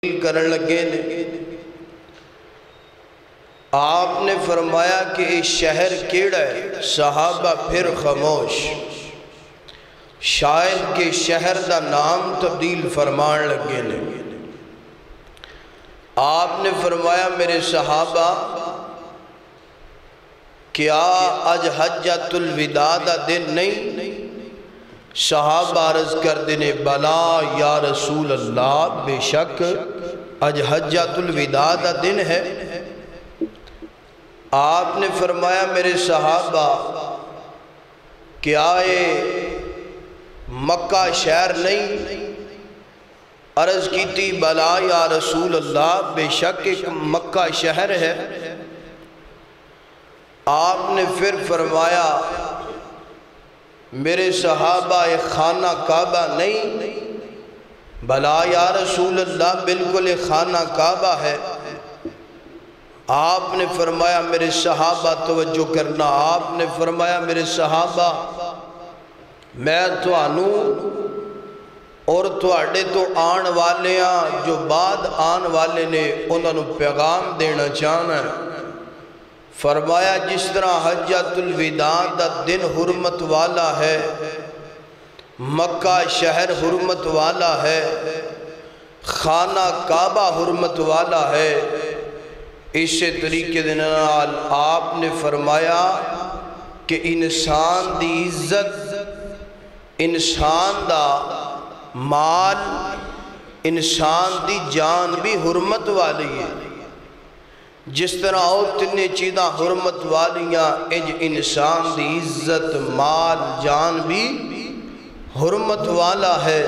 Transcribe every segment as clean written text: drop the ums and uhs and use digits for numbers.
کرن لگے نے آپ نے فرمایا کہ یہ شہر کیڑا ہے؟ صحابہ پھر خاموش، شاید کہ شہر دا نام تبدیل فرمان لگے نے۔ آپ نے فرمایا میرے صحابہ کیا اج حجۃ الوداع دا دن نہیں؟ صحابہ عرض کر دینے بلا یا رسول اللہ، بے شک اج حجۃ الوداع دا دن ہے۔ آپ نے فرمایا میرے صحابہ کیا یہ مکہ شہر نہیں؟ عرض کی تھی بلا یا رسول اللہ، بے شک ایک مکہ شہر ہے۔ آپ نے پھر فرمایا میرے صحابہ ایک خانہ کعبہ نہیں؟ بلا یا رسول اللہ، بالکل ایک خانہ کعبہ ہے۔ آپ نے فرمایا میرے صحابہ توجہ کرنا، آپ نے فرمایا میرے صحابہ میں توانوں اور تواڈے تو آن والے ہیں جو بعد آن والے نے انہوں نے پیغام دینا چاہنا ہے۔ فرمایا جس طرح حجۃ الوداع دا دن حرمت والا ہے، مکہ شہر حرمت والا ہے، خانہ کعبہ حرمت والا ہے، اسی طریقے دے نال آپ نے فرمایا کہ انسان دی عزت، انسان دا مال، انسان دی جان بھی حرمت والی ہے۔ جس طرح اور تینیں چیزاں حرمت والیاں، انج انسان دی عزت، مال، جان بھی حرمت والا ہے۔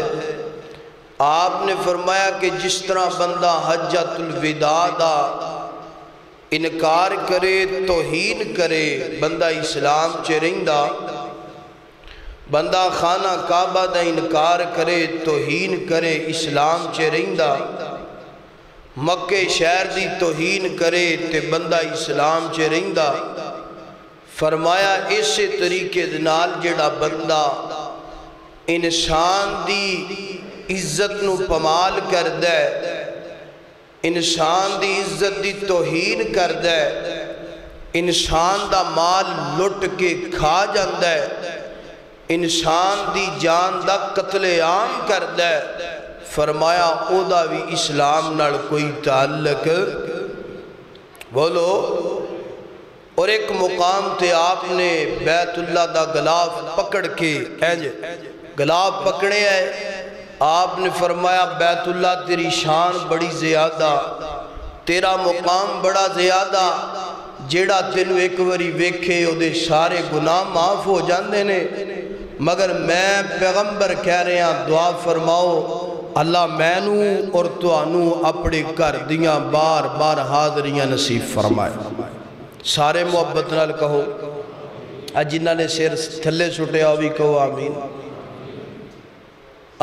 آپ نے فرمایا کہ جس طرح بندہ حجۃ الوداع دا انکار کرے، توہین کرے، بندہ اسلام چے رہندا، بندہ خانہ کعبہ دا انکار کرے، توہین کرے، اسلام چے رہندا، مکہ شہر دی توہین کرے تے بندہ اسلام چے رہندا۔ فرمایا اسی طریقے دنال جڑا بندہ انسان دی عزت نو پمال کر دے، انسان دی عزت دی توہین کر دے، انسان دا مال لٹ کے کھا جاندہ ہے، انسان دی جان دا قتل عام کر دے، فرمایا او دا بھی اسلام نال کوئی تعلق بولو۔ اور ایک مقام تے آپ نے بیت اللہ دا غلاف پکڑ کے غلاف پکڑے ہے، آپ نے فرمایا بیت اللہ تیری شان بڑی زیادہ، تیرا مقام بڑا زیادہ، جیڑا تینو ایک وری ویکھے او دے سارے گناہ معاف ہو جاندے نے، مگر میں پیغمبر کہہ رہے ہیں دعا فرماؤ اللہ مینو اور توانو اپنے گھر دیاں بار بار حاضریاں نصیب فرمائے۔ سارے محبت نال کہو، جنہاں نے سر تھلے سٹے آوی کہو آمین۔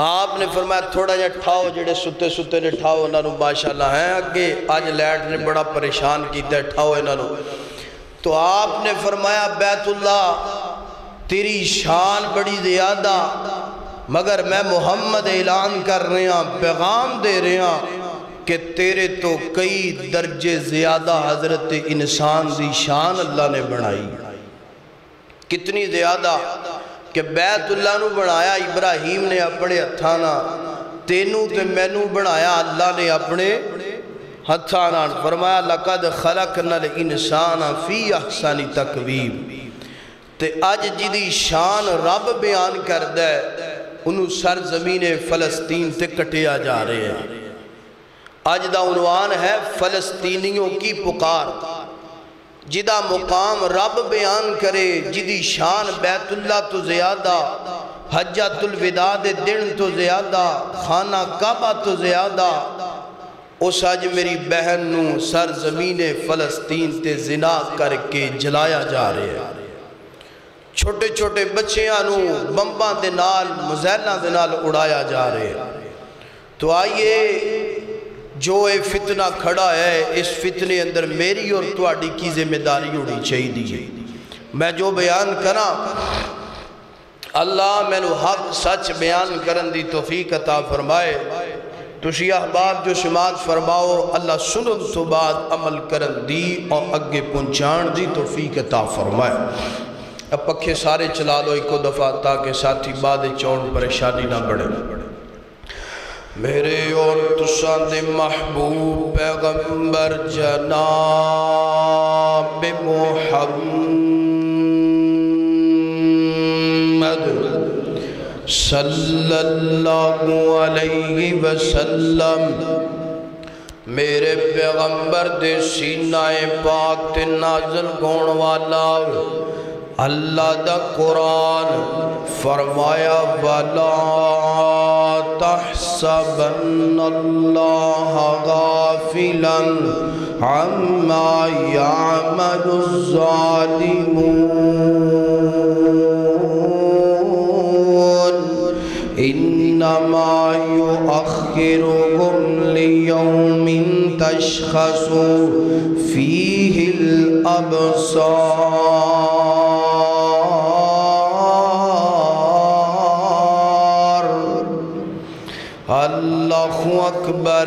آپ نے فرمایا تھوڑا جا ٹھاؤ، جڑے ستے ستے نے ٹھاؤ انہاں نو ماشاءاللہ ہیں اگے، آج لیٹ نے بڑا پریشان کیتا ہے، ٹھاؤ انہاں نو۔ تو آپ نے فرمایا بیت اللہ تیری شان بڑی زیادہ، مگر میں محمد اعلان کر رہے ہیں، پیغام دے رہے ہیں کہ تیرے تو کئی درجے زیادہ حضرت انسان دی شان اللہ نے بنائی۔ کتنی زیادہ کہ بیت اللہ نو بنایا ابراہیم نے اپنے ہتھانا، تینوں تے مینوں بنایا اللہ نے اپنے ہتھانا۔ فرمایا لَقَدْ خَلَقْنَا الْإِنسَانَ فِي أَحْسَنِ تَقْوِيمٍ۔ تے آج جدی شان رب بیان کر دے، انہوں سرزمین فلسطین تے کٹیا جا رہے ہیں۔ آج دا عنوان ہے فلسطینیوں کی پکار، جدہ مقام رب بیان کرے، جدی شان بیت اللہ تو زیادہ، حجۃ الوداع دے دن تو زیادہ، خانہ کعبہ تو زیادہ، اس آج میری بہن نو سرزمین فلسطین تے زنا کر کے جلایا جا رہے ہیں۔ چھوٹے چھوٹے بچیاں نو بمباں دے نال، مزیلاں دے نال اڑایا جا رہے ہیں۔ تو آئیے جو اے فتنہ کھڑا ہے، اس فتنے اندر میری اور تواڈی کی ذمہ داری ہونی چاہیے دی۔ میں جو بیان کرنا اللہ میں نو حق سچ بیان کرن دی توفیق عطا فرمائے۔ تسی احباب جو سماعت فرماؤ اللہ سنن تو بعد عمل کرن دی اور اگے پہنچان دی توفیق عطا فرمائے۔ اب پکھے سارے چلا لو ایک دفعہ تاکہ ساتھی بعد چون پریشانی نہ بڑھے۔ میرے اور تساں دے محبوب پیغمبر جناب محمد صلی اللہ علیہ وسلم میرے پیغمبر دے سینہ پاک تے نازل گون والا اللہ دا قرآن فرمایا وَلَا تَحْسَبَنَّ اللَّهَ غَافِلًا عَمَّا يَعْمَلُ الظَّالِمُونَ إِنَّمَا يُؤَخِّرُهُمْ لِيَوْمٍ تَشْخَصُ فِيهِ الْأَبْصَارُ۔ اللہ اکبر۔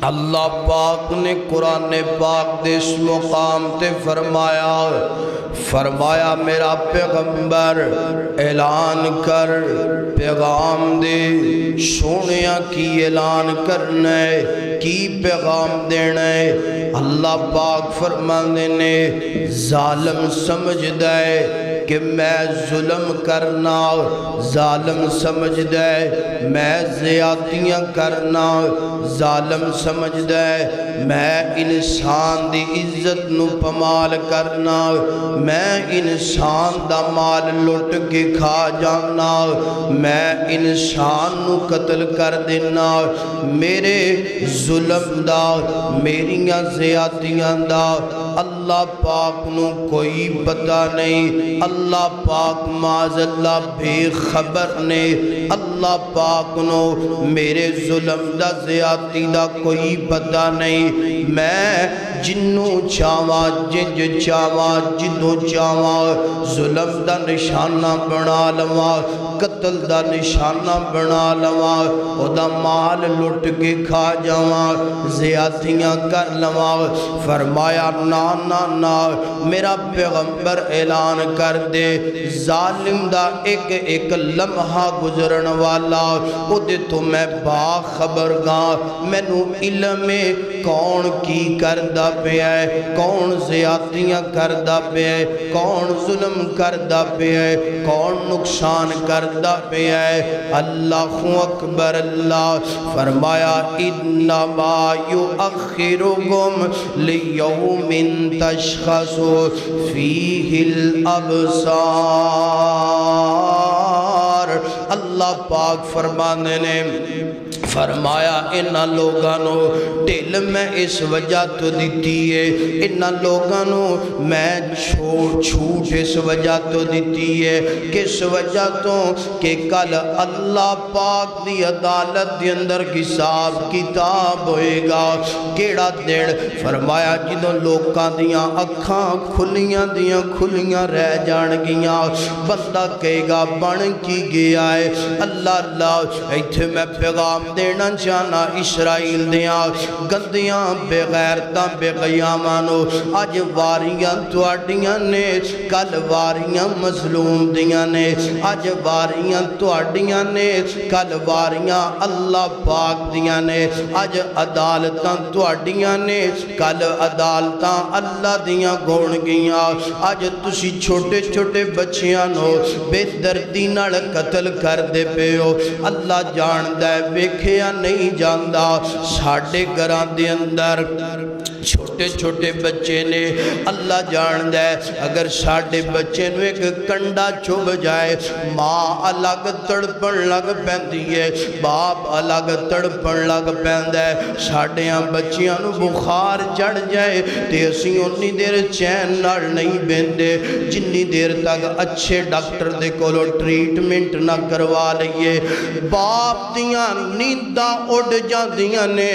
اللہ پاک نے قرآن پاک دے اس مقام تے فرمایا میرا پیغمبر اعلان کر پیغام دے سونیا کی اعلان کرنا ہے کی پیغام دینا ہے۔ اللہ پاک فرمانے نے ظالم سمجھ دے کہ میں ظلم کرنا، ظالم سمجھ دے میں زیادتیاں کرنا، ظالم سمجھ دے میں انسان دی عزت نو پمال کرنا، میں انسان دا مال لٹ کے کھا جانا، میں انسان نو قتل کر دینا، میرے ظلم دا میریاں زیادتیاں دا اللہ پاک نو کوئی پتہ نہیں، اللہ پاک معاذ اللہ بے خبر نے، اللہ پاک نو میرے ظلم دا زیادتی دا کوئی پتہ نہیں۔ میں جنوں چاہواں جنج چاہواں جدوں چاہواں ظلم دا نشانہ بنا لواں، قتل دا نشانہ بنا لواں، او دا مال لٹ کے کھا جاواں، زیادتیاں کر لواں۔ فرمایا نا نا نا میرا پیغمبر اعلان کر دے ظالم دا ایک ایک لمحہ گزرن والا او دے تو میں باخبر گاں، میں نو علم کون کی کردہ پہ ہے، کون زیادتیاں کردہ پہ ہے، کون ظلم کردہ پہ ہے، کون نقصان کردہ پہ ہے۔ اللہ اکبر۔ اللہ فرمایا انما یؤخرکم لیوم تشخص فیہ الابصار۔ اللہ پاک فرمانے نے فرمایا انہاں لوگانوں ٹھل میں اس وجہ تو دیتی ہے، انہاں لوگانوں میں چھوٹ اس وجہ تو دیتی ہے، کس وجہ تو کہ کل اللہ پاک دی عدالت دی اندر حساب کتاب ہوئے گا۔ کیڑا دن؟ فرمایا جدوں لوکاں دیاں اکھاں کھلیاں رہ جان گیاں، بندہ کہے گا بن کی گیا ہے۔ اللہ اللہ ایتھے میں پیغام دینا چاہنا اسرائیل دیاں گندیاں بے غیرتاں بے قیامانو، آج واریاں تواڈیاں نے، کل واریاں مظلوم دیاں نے، آج واریاں تواڈیاں نے، کل واریاں اللہ پاک دیاں نے، آج عدالتاں تواڈیاں نے، کل عدالتاں اللہ دیاں گون گیاں۔ آج تسی چھوٹے چھوٹے بچیاں نو بے دردی نال قتل کر دے پے ہو، اللہ جان دے ویکھیا نہیں جاندہ ساڑھے گھراں دے اندر چھوٹے چھوٹے بچے نے، اللہ جان دے اگر ساڑھے بچے نو ایک کنڈا چھوب جائے، ماں الگ تڑپن لگ پہندی ہے، باپ الگ تڑپن لگ پہند ہے۔ ساڑھیاں بچیاں نو بخار چڑھ جائے تے اسی انی دیر چین نال نہیں بیندے جنی دیر تک اچھے ڈاکٹر دے کولو ٹریٹمنٹ نہ کروا لئیے۔ باپ دیاں نیندہ اڑ جاندیاں نے،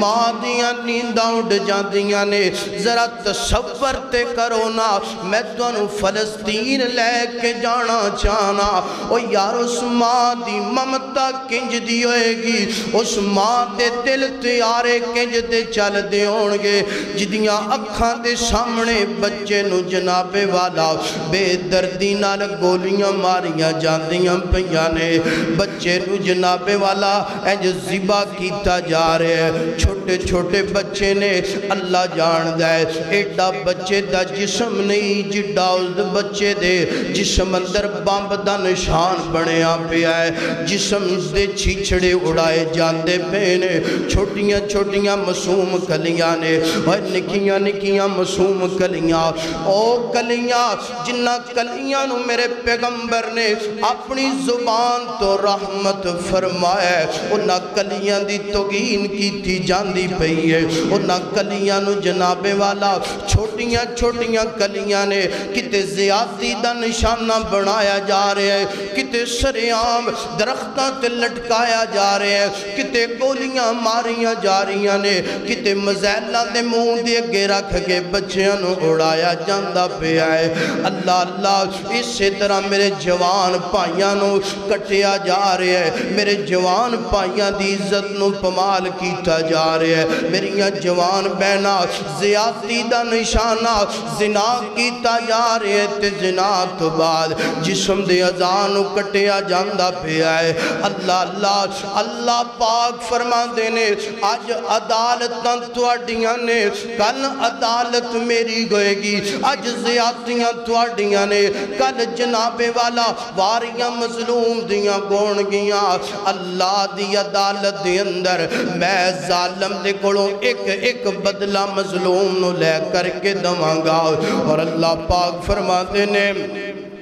ماں دیاں نیندہ اڑ جاندیاں جاندیاں نے ذرا تصور تے کرو نا میں تانوں فلسطین لے کے جانا چاہنا او یار اس ماں دی ممتا کنج دی ہوئے گی اس ماں دے دل تیارے کنج دے چل دے ہونگے جدیاں اکھاں دے سامنے بچے نو جناب والا بے دردی نال گولیاں ماریاں جاندیاں پیاں نے بچے نو جناب والا انج ذبح کیتا جا رہے ہیں چھوٹے چھوٹے بچے نے اللہ جان دے ایڈا بچے دا جسم نہیں جڈا اس بچے دے جسم اندر بمب دا نشان بنیا پیا ہے جسم دے چھیچڑے اڑائے جاندے پینے چھوٹیاں چھوٹیاں معصوم کلیاں نے اور نکیاں نکیاں معصوم کلیاں او کلیاں جنہ کلیاں نو میرے پیغمبر نے اپنی زبان تو رحمت فرمایا انہاں کلیاں دی توگین کی تھی جاندی پئی ہے انہاں کلیاں نو جناب والا چھوٹیاں چھوٹیاں کلیاں نے کتے زیادتی دا نشانہ بنایا جا رہے ہیں کتے سریام درختاں تے لٹکایا جا رہے ہیں کتے گولیاں ماریاں جا رہیاں نے کتے مزیلہ دے منہ دے اگے رکھ کے بچیاں نو اڑایا جاندہ پہ آئے اللہ اللہ اسی طرح میرے جوان پائیاں نو کٹیا جا رہے ہیں میرے جوان پائیاں دی عزت نو پمال کیتا جا رہے ہیں میریاں جوان بہنا زیادتی دا نشانہ زنا کیتا جا رہے ہیں تے زنا تو بعد جسم دے ازانو کٹیا جاندہ پہ آئے اللہ اللہ اللہ پاک فرما دینے آج عدالتاں تواڈیاں نے کل عدالت میری گوئے گی آج زیادتیاں تواڈیاں نے کل جناب والا واریاں مظلوم دیاں گون گیاں اللہ دی عدالت دے اندر میں ظالم دے کڑوں ایک بدلہ مظلوم نو لے کر کے دمانگا اور اللہ پاک فرما دینے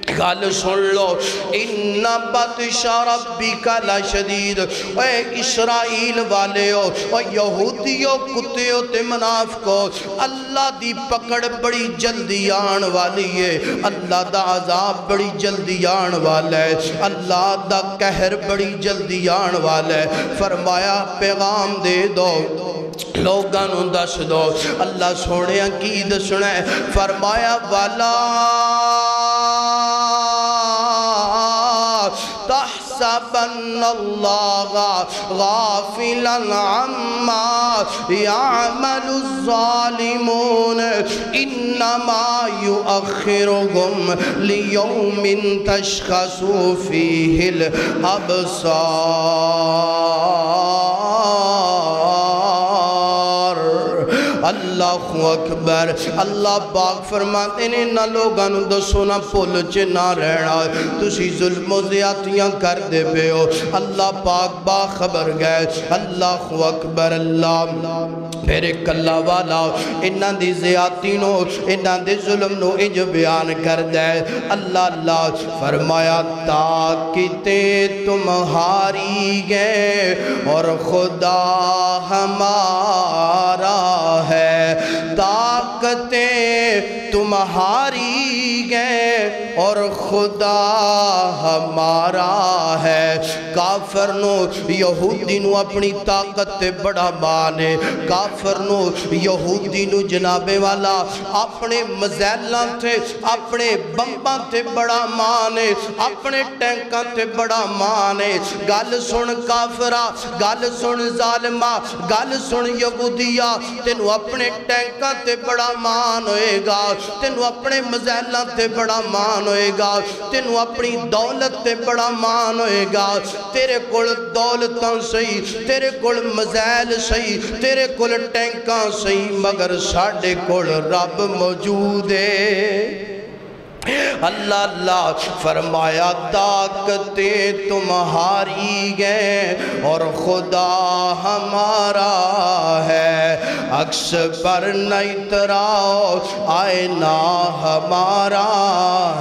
گال سن لو ان بطش ربک لشدید اے اسرائیل والے ہو اے یہودیوں کتےوں تے منافقوں اللہ دی پکڑ بڑی جلدی آن والی ہے اللہ دا عذاب بڑی جلدی آن والا ہے اللہ دا قہر بڑی جلدی آن والا ہے فرمایا پیغام دے دو لوگانوں دس دو اللہ سوڑے کی دسنا ہے فرمایا والا تحسبن اللہ غافلا عما يعمل الظالمون انما يؤخرهم ليوم تشخص فيه الابصار اللہ اکبر اللہ پاک فرماتے ہیں نہ لوگاں نو دسو نہ پھول چ نہ رہنا تسی ظلم و زیادتیاں کر دے پے ہو اللہ پاک باخبر گئے اللہ اکبر اللہ پھر ایک اللہ والا انہاں دی زیادتی نو انہاں دی ظلم نو انج بیان کر دے اللہ اللہ فرمایا طاقتیں تمہاری گئے اور خدا ہمارا ہے طاقتیں تمہاری گئے اور خدا ہمارا ہے کافر نو یہودی نو اپنی طاقت تے بڑا مانے کافر نو یہودی نو جناب والا اپنے مزیلاں تے اپنے بمباں تے بڑا مانے اپنے ٹینکاں تے بڑا مانے گل سن کافرہ گل سن ظالمہ گل سن یہودیہ تینو اپنے ٹینکاں تے بڑا مان ہوئے گا تینو اپنے مزیلاں تے بڑا مان ہوئے گا تینو اپنی دولت تے بڑا مان ہوئے گا تیرے کل دولتاں صحیح تیرے کل مزیل صحیح تیرے کل ٹینکاں صحیح مگر ساڑھے کل رب موجود ہے اللہ اللہ فرمایا طاقتیں تمہاری گئے اور خدا ہمارا ہے عکس پر نہ اتراؤ آئینہ ہمارا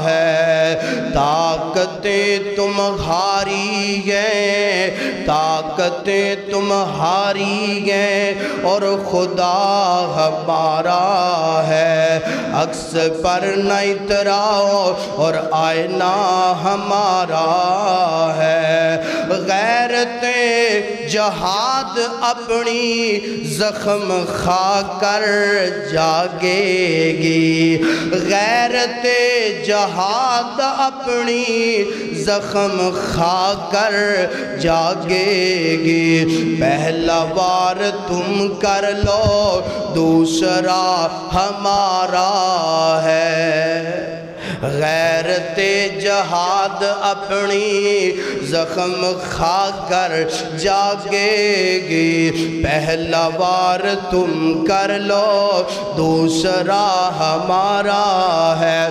ہے طاقتیں تمہاری گئے طاقتیں تمہاری گئے اور خدا ہمارا ہے عکس پر نہ اتراؤ اور آئینہ ہمارا ہے غیرتیں جہاد اپنی زخم کھا کر جاگے گی، غیرت جہاد اپنی زخم کھا کر جاگے گی، پہلا وار تم کر لو دوسرا ہمارا ہے، غیرت جہاد اپنی زخم کھا کر جاگے گی، پہلا وار تم کر لو دوسرا ہمارا ہے،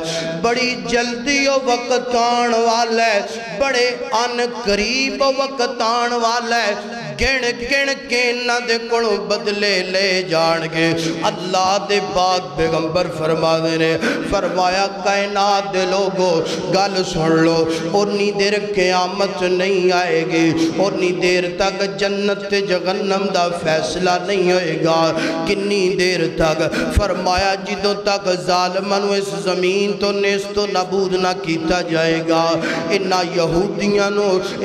بڑی جلدی وقت آن والا ہے، بڑے ان قریب وقت آن والا ہے، گن گن کے نہ دے کڑوں بدلے لے جان گے۔ اللہ دے پاک پیغمبر فرما دینے فرمایا کائنات دے لوگو گل سن لو، اتنی دیر قیامت نہیں آئے گی، اتنی دیر تک جنت جہنم دا فیصلہ نہیں ہوئے گا، کنی دیر تک فرمایا جدوں تک ظالمانو اس زمین تو نیست و نابود نہ کیتا جائے گا، انہا یہودیاں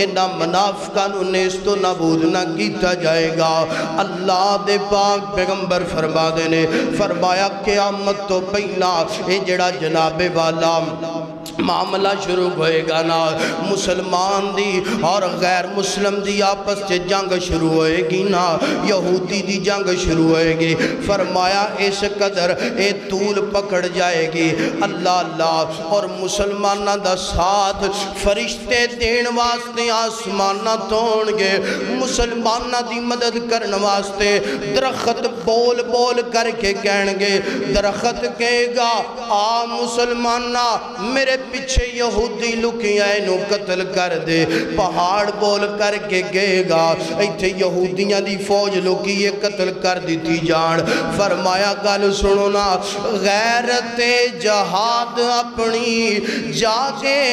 انہا منافقانو نیست و نابود نہ کیتا جائے گا۔ اللہ دے پاک پیغمبر فرما دینے فرمایا قیامت تو پہنا اے جڑا جناب والا معاملہ شروع ہوئے گا نا، مسلمان دی اور غیر مسلم دی آپس سے جنگ شروع ہوئے گی نا، یہودی دی جنگ شروع ہوئے گی، فرمایا اس قدر اے طول پکڑ جائے گی، اللہ اللہ اور مسلمانہ دا ساتھ فرشتے دین واسطے آسمانہ توڑ گے، مسلمانہ دی مدد کرن واسطے درخت بول بول کر کے کہن گے، درخت کہے گا آ مسلمانہ میرے پیچھے یہودی لکی اینو قتل کر دے، پہاڑ بول کر کے گئے گا ایتھے یہودیاں دی فوج لکی یہ قتل کر دیتی جان، فرمایا گل سنو نا، غیرت جہاد اپنی جاگے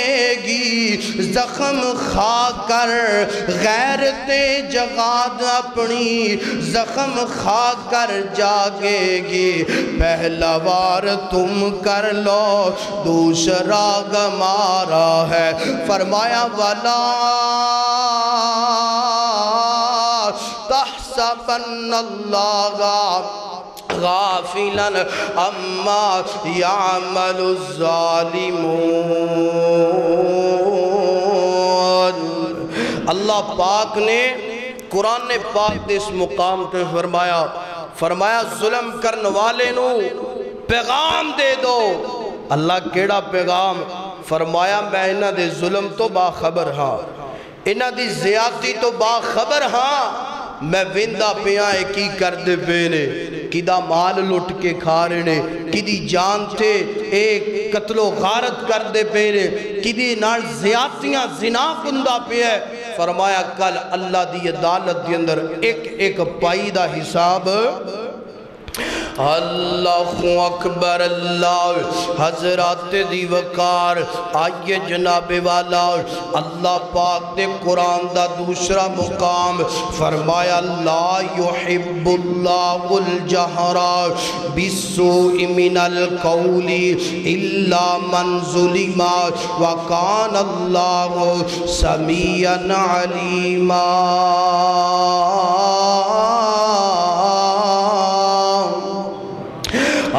گی زخم کھا کر، غیرت جہاد اپنی زخم کھا کر جاگے گی، پہلا وار تم کر لو دوسرا گمارا ہے، فرمایا وَلَا تَحْسَبَنَّ اللَّهَ غَافِلًا عَمَّا يَعْمَلُ الظَّالِمُونَ۔ اللہ پاک نے قرآن پاک دے اس مقام پہ فرمایا ظلم کرن والے نو پیغام دے دو، اللہ کیڑا پیغام؟ فرمایا میں انہ دے ظلم تو باخبر ہاں، انہ دی زیادتی تو باخبر ہاں، میں وندہ پیائے کی کر دے پینے، کدہ مال لٹ کے کھارے نے، کدی جانتے ایک قتل و غارت کر دے پینے، کدی نال زیادتیاں زنا کندہ پہ ہے، فرمایا کل اللہ دی عدالت دی اندر ایک ایک پائی دا حساب۔ اللہ اکبر، اللہ حضرات دی وقار، آئیے جناب والا اللہ پاک دے قرآن دا دوسرا مقام فرمایا لا یحب اللہ الجہر بالسوء من القول الا من ظلم وکان اللہ سمیعا علیما۔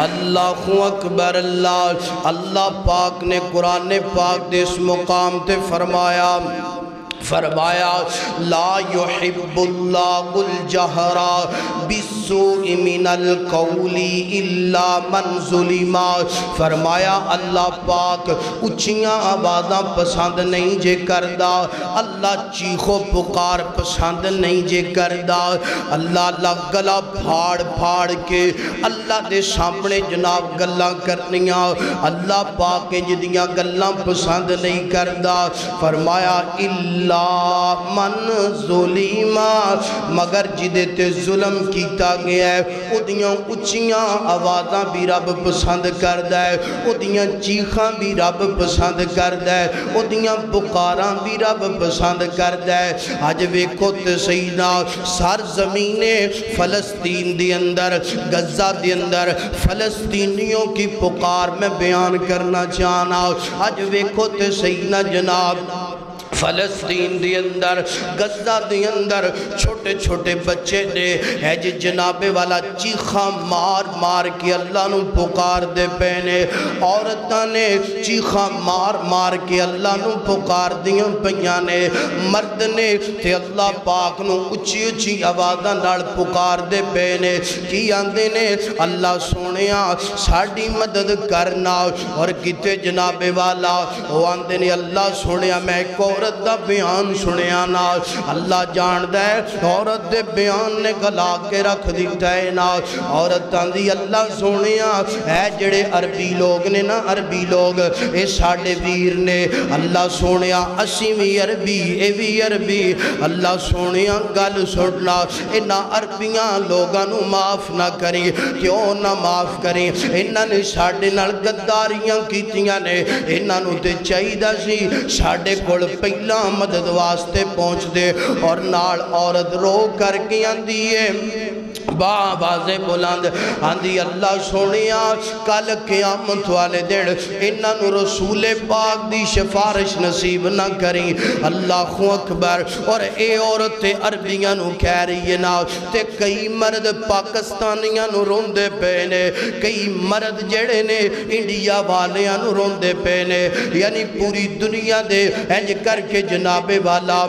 اللہ اکبر، اللہ پاک نے قرآن پاک دے اس مقام تے فرمایا لا يحب اللہ الجہر بالسوء من القول الا من ظلم، فرمایا اللہ پاک اچھیاں آوازاں پسند نہیں جے کردہ، اللہ چیخو پکار پسند نہیں جے کردہ، اللہ گلا پھاڑ پھاڑ کے اللہ دے سامنے جناب گلاں کرنیاں، اللہ پاک جدیاں گلاں پسند نہیں کردہ، فرمایا اللہ من ظلم، مگر جدے تے ظلم کیتا گیا ہے ادیاں اچھیاں آوازاں بھی رب پسند کردہ ہے، ادیاں چیخاں بھی رب پسند کردہ ہے، ادیاں پکاراں بھی رب پسند کردہ ہے۔ آج ویکھو تے سیدنا سرزمین فلسطین دی اندر، غزہ دی اندر فلسطینیوں کی پکار میں بیان کرنا چاہنا، آج ویکھو تے سیدنا جناب فلسطین دی اندر غزہ دی اندر چھوٹے چھوٹے بچے نے ہے جی جناب والا چیخاں مار مار کے اللہ نو پکار دے پینے عورتاں نے چیخاں مار مار کے اللہ نو پکار دیاں پیاں نے مرد نے تے اللہ پاک نو اچھی اچھی آوازاں نال پکار دے پینے کی آندے نے اللہ سونیاں ساڑی مدد کرنا اور کتے جناب والا وہ آندے نے اللہ سونیاں میں ایک عورت دا بیان سنیا نا اللہ جان دے عورت دے بیان نے گلا کے رکھ دیتا ہے نا عورت آندی اللہ سونیاں ہے جڑے عربی لوگ نے نا عربی لوگ اے ساڑے ویر نے اللہ سونیاں اسی بھی عربی اے بھی عربی اللہ سونیاں گل سننا انہا عربیاں لوگانو معاف نہ کریں کیوں نہ معاف کریں انہا نے ساڑے نال گداریاں کیتیاں نے انہا نو تے چاہیدہ سی ساڑے کول پہلا مدد واسطے پہنچ دے اور نال عورت رو کر کے اندیے بازے بلند آندھی اللہ سونیاں کل قیامت والے دن انہاں نو رسول پاک دی شفارش نصیب نہ کریں اللہ اکبر اور اے عورت عربیاں نو کہہ رہی ہے نا تے کئی مرد پاکستانیاں نو روندے پینے کئی مرد جڑے نے انڈیا والیاں نو روندے پینے یعنی پوری دنیا دے انج کر کے جناب والا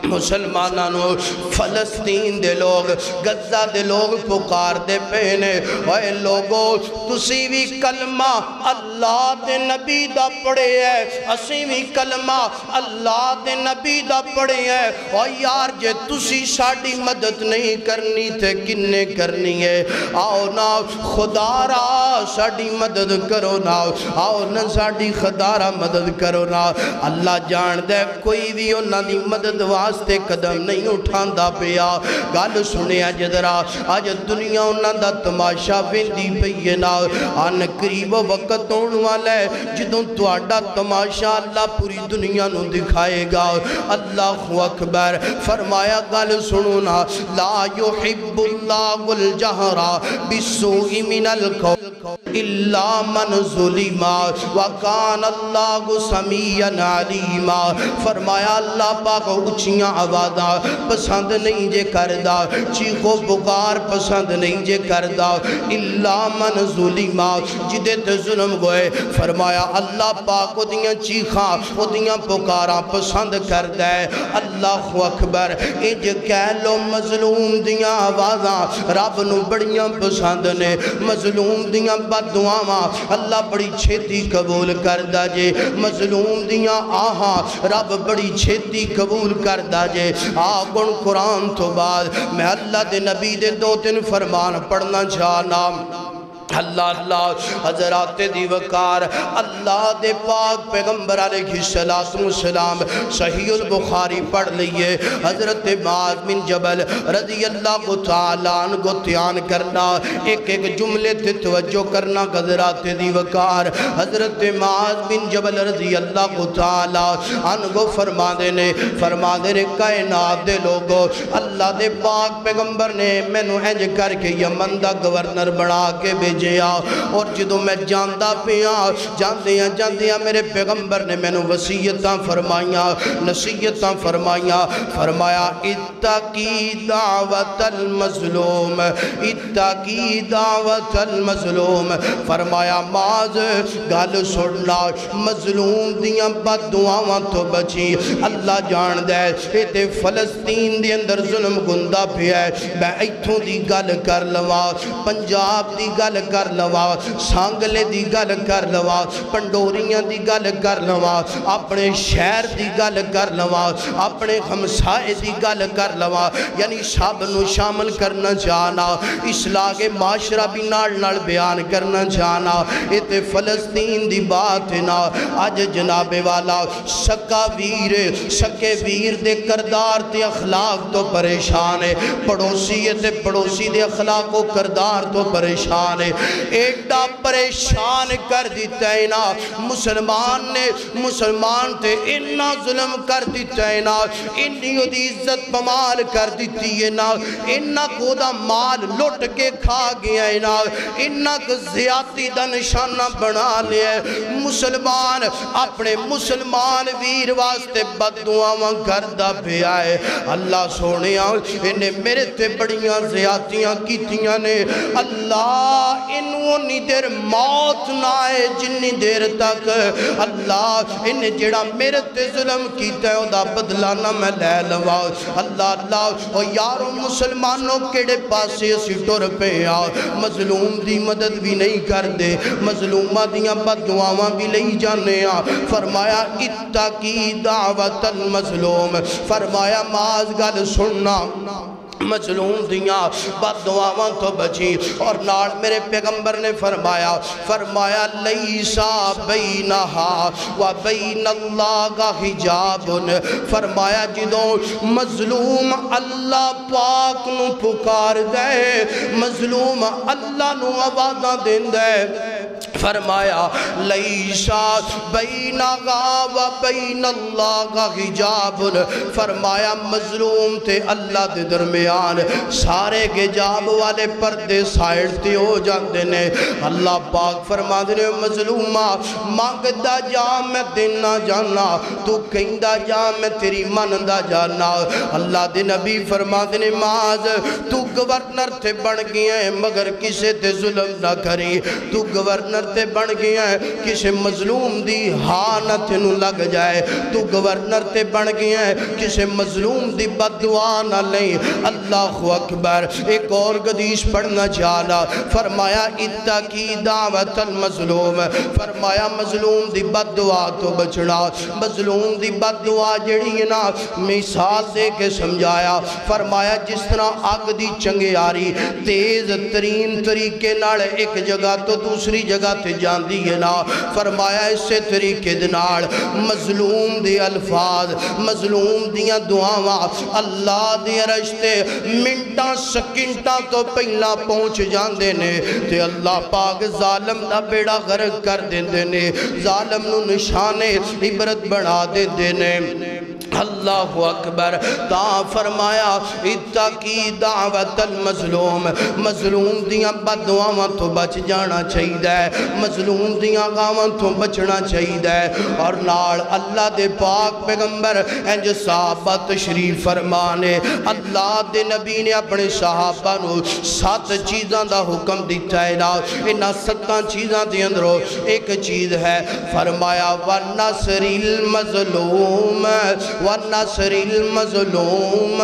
مسلمانانو فلسطین دے لوگ غزہ دے لوگ پکار دے پینے اے لوگو تسی بھی کلمہ اللہ دے نبی دا پڑے ہے اسی بھی کلمہ اللہ دے نبی دا پڑے ہے اور یار جے تسی ساڑی مدد نہیں کرنی تے کنے کرنی ہے آؤ نا خدا را ساڑی مدد کرو نا آؤ نا ساڑی خدا را مدد کرو نا اللہ جان دے کوئی بھی انہاں دی مدد واسطے قدم نہیں اٹھاندہ پیا گل سنیا جدرا آج دنیا انہاں دا تماشا ویندی پینا آن قریب وقت ہون والا ہے جدوں تو آڈا تماشا اللہ پوری دنیا نو دکھائے گا اللہ اکبر فرمایا گل سنونا لا يحب اللہ الجہرہ بالسوء من القول الا من ظلما وکان اللہ سمیعا علیما فرمایا اللہ پاک اچھیاں آوازاں پسند نہیں جے کردہ چیخو پکار پسند نہیں جے کردہ الا من ظلما جدے تے ظلم گوئے فرمایا اللہ پاک او دیاں چیخاں او دیاں پکاراں پسند کردہ ہے اللہ اکبر اج کہہ لو مظلوم دیاں آوازاں رب نو بڑیاں پسند نے مظلوم دیاں بد دعاواں اللہ بڑی چھیتی قبول کردہ جے مظلوم دیاں آہاں رب بڑی چھیتی قبول کردہ جے آگن قرآن تو بعد میں اللہ دے نبی دے دو تین فرمان پڑھنا چاہنا اللہ اللہ حضرات دی وقار اللہ دے پاک پیغمبر علیہ السلام صحیح البخاری پڑھ لیے حضرت معاذ بن جبل رضی اللہ تعالیٰ عنہ کو تیان کرنا ایک ایک جملے تے توجہ کرنا حضرات دی وقار حضرت معاذ بن جبل رضی اللہ تعالیٰ عنہ کو فرما دینے کائنات دے لوگوں اللہ دے پاک پیغمبر نے میں نو انج کر کے یمن دا گورنر بنا کے بھیجے اور جدو میں جاندہ پیا جاندیاں میرے پیغمبر نے میں نو وصیتاں فرمائیاں نصیحتاں فرمایا اتقی دعوت المظلوم اتقی دعوت المظلوم فرمایا معاذ گل سننا مظلوم دیاں بد دعاواں تو بچی اللہ جان دے اتے فلسطین دی اندر ظلم گندہ پیا ہے میں ایتھوں دی گل کر لوا پنجاب دی گل کر لوا سانگلے دی گل کر لوا پنڈوریاں دی گل کر لوا اپنے شہر دی گل کر لوا اپنے خمسائے دی گل کر لوا یعنی سب نو شامل کرنا چاہنا اصلاح معاشرہ بھی نال بیان کرنا چاہنا اتے فلسطین دی بات نا آج جناب والا سکا ویر دے کردار تے اخلاق تو پریشان ہے پڑوسی دے اخلاق و کردار تو پریشان ہے ایڈا پریشان کر دیتا ہے نا مسلمان تے انہا ظلم کر دیتا ہے نا انہی دی عزت پمال کر دیتی ہے نا انہا کو دا مال لٹ کے کھا گیا ہے نا انہا کو زیادتی دا نشانہ بنا لیا ہے مسلمان اپنے مسلمان ویر واسطے بددعاواں کردہ پہ آئے اللہ سونے انہیں میرے تے بڑیاں زیادتیاں کیتیاں نے اللہ انہوں دیر موت نہ آئے جنی دیر تک اللہ انہیں جڑا میرے تے ظلم کیتا ہے دا بدلانہ میں لے لوا اللہ اور یاروں مسلمانوں کیڑے پاسے اسی ٹور پہ آؤ مظلوم دی مدد بھی نہیں کر دے مظلومہ دیاں بددعاواں بھی لئی جانے فرمایا اتقی دعوت المظلوم فرمایا معاذ گل سننا مظلوم دیاں بددعاواں تو بچی اور نال میرے پیغمبر نے فرمایا لیسا بینہا و بین اللہ حجاب فرمایا جدوں مظلوم اللہ پاک نو پکار دے مظلوم اللہ نو آوازاں دین دے فرمایا لیسا بینہا و بین اللہ حجاب فرمایا مظلوم تے اللہ دے درمیان سارے کے جاب والے پردے سائڑتے ہو جاندے نے اللہ پاک فرما دینے مظلومہ مانگدہ جا میں دینا جانا تو کہندہ جا میں تیری ماندہ جانا اللہ دے نبی فرما دینے معاذ تو گورنر تے بن گیا ہے مگر کسے تے ظلم نہ کری تو گورنر تے بن گیا ہے کسے مظلوم دی حانت نو لگ جائے تو گورنر تے بن گیا ہے کسے مظلوم دی بددعا نہ لیں اللہ اکبر ایک اور حدیث پڑھنا چاہنا فرمایا اتقی دعوت المظلوم فرمایا مظلوم دی بددعا تو بچنا مظلوم دی بددعا جڑی نا مثال دے کے سمجھایا فرمایا جس طرح آگ دی چنگیاری تیز ترین طریقے نال ایک جگہ تو دوسری جگہ تے جان دی ہے نا فرمایا اس سے طریقے دنال مظلوم دی الفاظ مظلوم دیاں دعاواں اللہ دی رشتے منٹاں سکنٹاں تو پہلا پہنچ جاندے نے تے اللہ پاک ظالم دا بیڑا غرق کر دیندے نے ظالم نو نشانے عبرت بڑھا دیندے نے اللہ اکبر تا فرمایا اتقی دعوت المظلوم مظلوم دیاں بددعاواں تو بچ جانا چاہیے مظلوم دیاں گاواں تو بچنا چاہیے اور نال اللہ دے پاک پیغمبر انج صحابہ تشریف فرمانے اللہ دے نبی نے اپنے صحابہ نو 7 چیزاں دا حکم دیتا ہے نا انہاں 7 چیزاں دے اندروں ایک چیز ہے فرمایا وَنَصْرِ الْمَظْلُومِ وَنَصْرِ الْمَظْلُومِ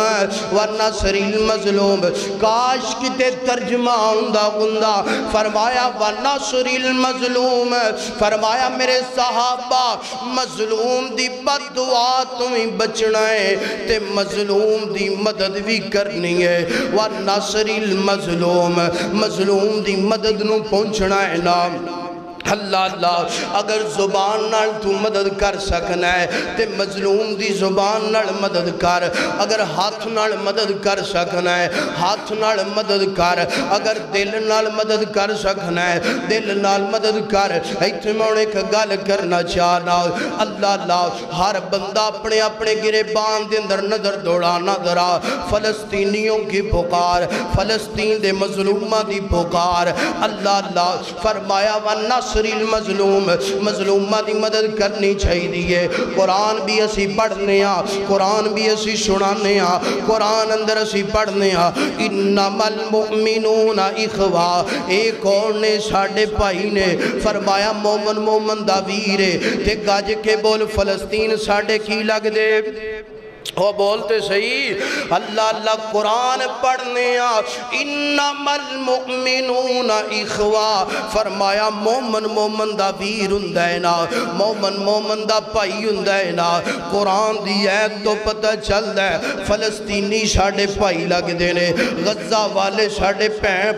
وَنَصْرِ الْمَظْلُومِ کاش کتے ترجمہ ہوندہ گندہ فرمایا وَنَصْرِ الْمَظْلُومِ فرمایا میرے صحابہ مظلوم دی بددعا تمہیں بچنا ہے تے مظلوم دی مدد بھی کرنی ہے وَنَصْرِ الْمَظْلُومِ مظلوم دی مدد نو پہنچنا ہے نام اللہ اگر زبان نال تو مدد کر سکنا ہے تے مظلوم دی زبان نال مدد کر اگر ہاتھ نال مدد کر سکنا ہے ہاتھ نال مدد کر اگر دل نال مدد کر سکنا ہے دل نال مدد کر ایتھے میں ایک گل کرنا چاہنا اللہ ہر بندہ اپنے اپنے گریبان دے اندر نظر دوڑانا درا فلسطینیوں کی پکار فلسطین دے مظلومہ دی پکار اللہ فرمایا وَنَصْرِ المظلوم مظلومہ دی مدد کرنی چاہیے قرآن بھی اسی پڑھنے قرآن بھی اسی سنانے قرآن اندر اسی پڑھنے انما المؤمنون اخوا ایک اور نے ساڑھے پائی نے فرمایا مومن دا ویرے تے گاج کے بول فلسطین ساڑھے کی لگ دے وہ بولتے صحیح اللہ قرآن پڑھنے انما المؤمنون اخوا فرمایا مومن دا ویر ہندائنا مومن دا پائی ہندائنا قرآن دی عید تو پتہ چل دے فلسطینی ساڑھے پائی لگ دینے غزہ والے ساڑھے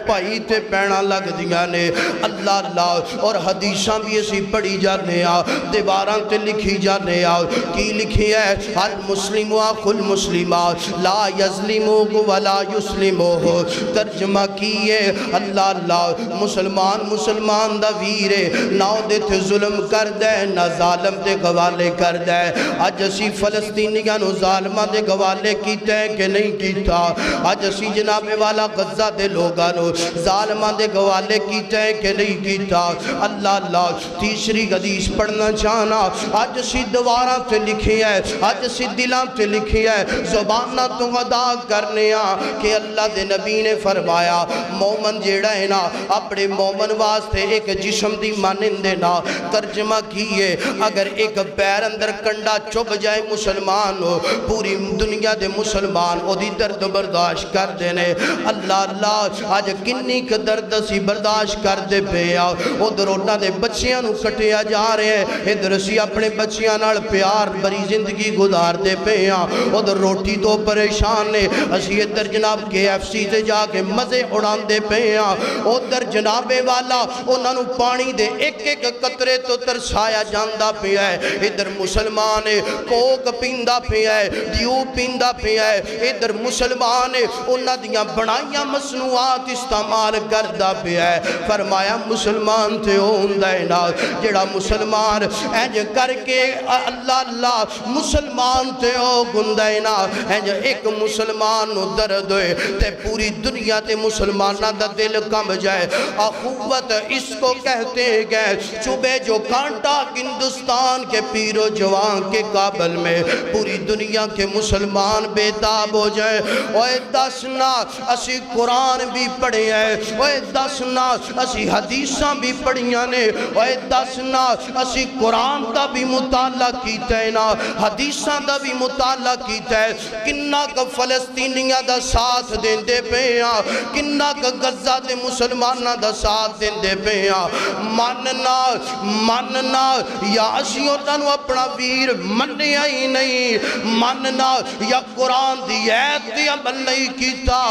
پائی تے پینا لگ دیانے اللہ اور حدیثاں بھی اسی پڑھی جانے دیواراں تے لکھی جانے کی لکھی ہے المسلم اخو المسلم لا یظلموہ ولا یسلموہ. ترجمہ کیے اللہ اللہ مسلمان دا ویرے نہ دے تھے ظلم کر دے نہ ظالم دے گوالے کر دے. اج اسی فلسطینیاں نو ظالمہ دے گوالے کیتے ہیں کہ نہیں کیتا؟ اج اسی جناب والا غزہ دے لوگاں نو ظالمہ دے گوالے کیتے ہیں کہ نہیں کیتا؟ اللہ اللہ. تیسری حدیث پڑھنا چاہنا اج اسی دوارہ تے لکھی ہے, اج اسی دلاں تے لکھی ہے, زبانہ تو ادا کرنے کہ اللہ دے نبی نے فرمایا مومن جیڑا ہے نا اپنے مومن واسطے ایک جسم دی مانندے نا. ترجمہ کیے اگر ایک پیر اندر کنڈا چب جائے مسلمان ہو پوری دنیا دے مسلمان او دی درد برداشت کر دینے. اللہ اللہ آج کنی کا درد سی برداشت کر دے پہ آؤ. ادھر اونا دے بچیاں نو کٹیا جا رہے ہیں, ادھر اسی اپنے بچیاں نال پیار بری زندگی گزار دے پہ آؤ. ادھر روٹی تو پریشان نے, اسی ادھر جناب KFC سے جا کے مزے اڑان دے پہ آؤ. ادھر جناب والا انہاں نو پانی دے ایک ایک قطرے تو ترسایا جاندہ پہ ہے. ادھر مسلمان کوک پیندہ پہ ہے, ڈیو پیندہ پہ ہے. ادھر مسلمان انہاں دیاں بنائیاں مصنوعات استعمال کردہ پہ ہے. فرمایا مسلمان تے ہوندہ نا جڑا مسلمان اینج کر کے اللہ اللہ مسلمان تے ہو گندہ نا اینج ایک مسلمان نو درد ہوئے تے پوری دنیا تے مسلمانہ دا دل کم جائے. اخوت اس کو کہتے گئے چوبے جو کانٹا ہندوستان کے پیر و جوان کے قابل میں پوری دنیا کے مسلمان بیتاب ہو جائے. اوہ دسنا اسی قرآن بھی پڑھے ہیں, اوہ دسنا اسی حدیثاں بھی پڑھیاں نے, اوہ دسنا اسی قرآن دا بھی مطالعہ کیتا ہے نا حدیثاں دا بھی مطالعہ کیتا ہے. کنہ کا فلسطینیہ دا ساتھ دیں دے پہ ہاں, کنہ کا غزہ دے مسلمانہ دا ساتھ دیں دے پہ ہاں. ماننا یا اسیوں تنو اپنا ویر منیا ہی نہیں, ماننا یا قرآن دی ایت دی عمل نہیں کیتا,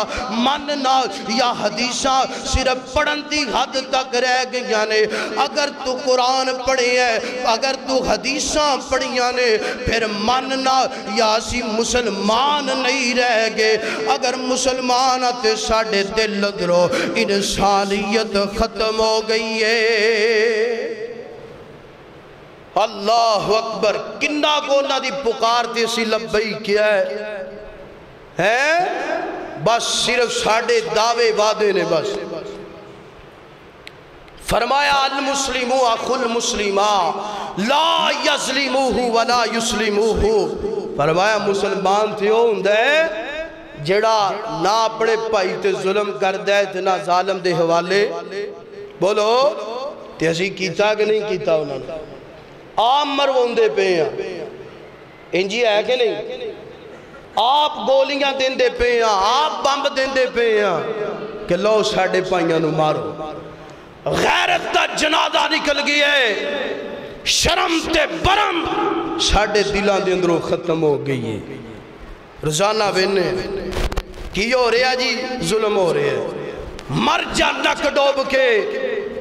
ماننا یا حدیثہ صرف پڑھن دی حد تک رہ گیا نے. اگر تو قرآن پڑھے ہے, اگر تو حدیثاں پڑھیاں نے, پھر ماننا یا اسی مسلمان نہیں رہ گے. اگر مسلمان آتے ساڑھے دل درو انسانیت ختم ہو گئی ہے. اللہ اکبر. کنہ کو نہ دی پکارتے سی لبئی کیا ہے, بس صرف ساڑھے دعوے وعدے نے. بس فرمایا المسلمو اخو المسلمہ لا یظلموہ ولا یسلموہ. فرمایا مسلمان تھے ہوندے جڑا نہ اپنے پائی تے ظلم کر دے تے نہ ظالم دے حوالے. بولو تے اسی کیتا کہ نہیں کیتا انہوں نے؟ آپ مروندے پہ ہیں انجی ہے کہ نہیں؟ آپ گولیاں دیں دے پہ ہیں, آپ بمب دیں دے پہ ہیں کہ لو ساڑھے پائیاں نو مارو. غیرت دا جنازہ نکل گئی ہے, شرم تے برم ساڑھے دلان دے اندروں ختم ہو گئی ہے. روزانہ وینے کی ہو رہا جی ظلم ہو رہا ہے. مر جا نک ڈوب کے